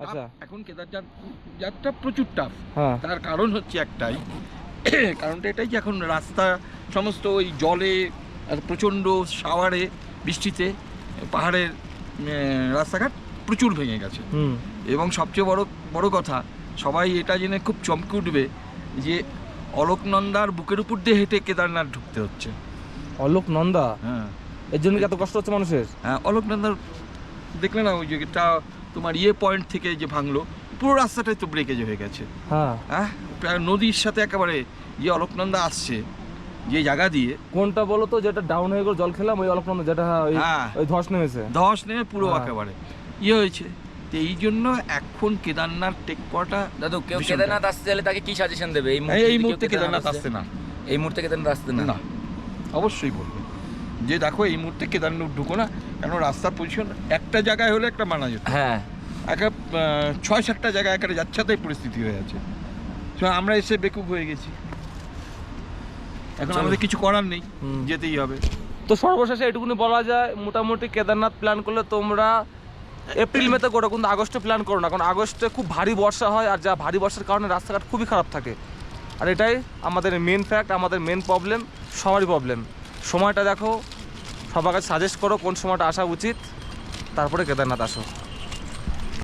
আচ্ছা এখন কেদারনাথ যাত্রা প্রচুর টাফ। হ্যাঁ তার কারণ হচ্ছে একটাই, কারণটা এটাই যে এখন রাস্তা সমস্ত ওই জলে, প্রচণ্ড শাওয়ারে, বৃষ্টিতে পাহাড়ের রাস্তাঘাট প্রচুর ভেঙে গেছে। এবং সবচেয়ে বড় কথা, সবাই এটা জেনে খুব চমকে উঠবে যে অলোকনন্দার বুকের উপর দিয়ে হেঁটে কেদারনাথ ঢুকতে হচ্ছে। অলোকনন্দা? হ্যাঁ, এর জন্য কি এত কষ্ট হচ্ছে মানুষের? হ্যাঁ, অলোকনন্দার দেখলে না ওই যেটা তোমার পয়েন্ট থেকে যে ভাঙলো, পুরো রাস্তাটাই তো ব্রেকেজ হয়ে গেছে। হ্যাঁ হ্যাঁ, নদীর সাথে একেবারে যে অলোকনন্দা আসছে যে জায়গা দিয়ে। কোনটা বলো তো, যেটা ডাউন হয়ে গেল জল খেলাম, ওই অলোকনন্দা যেটা ওই ধস নেমেছে? ধস নেমে পুরো একেবারে হয়েছে। তো এই জন্য এখন কেদারনাথ টেক করাটা, দাদু কেউ কেদারনাথ আসতে চাইলে তাকে কি সাজেশন দেবে? এই মুহূর্তে কেদারনাথ আসতে না, এই মুহূর্তে কেদারনাথ আসতে না? না, অবশ্যই বলবে যে দেখো এই মুহূর্তে কেদারনাথ ঢুকো না, কেন রাস্তার পজিশন একটা জায়গায় হলে একটা মানা যেত। হ্যাঁ, একটা 6-7টা জায়গায় একটা যাচ্ছাতাই পরিস্থিতি হয়ে আছে। আমরা এসে বেকুব হয়ে গেছি, এখন আমাদের কিছু করার নেই, যেতেই হবে। তো সর্বশেষে এটুকুনি বলা যায়, মোটামুটি কেদারনাথ প্ল্যান করলে তোমরা এপ্রিল মেতে করো, কিন্তু আগস্টে প্ল্যান করো না, কারণ আগস্টে খুব ভারী বর্ষা হয়, আর যা ভারী বর্ষার কারণে রাস্তাঘাট খুবই খারাপ থাকে। আর এটাই আমাদের মেন ফ্যাক্ট, আমাদের মেন প্রবলেম, সবারই প্রবলেম। সময়টা দেখো, সবার কাছে সাজেস্ট করো কোন সময়টা আসা উচিত, তারপরে কেদারনাথ আসো।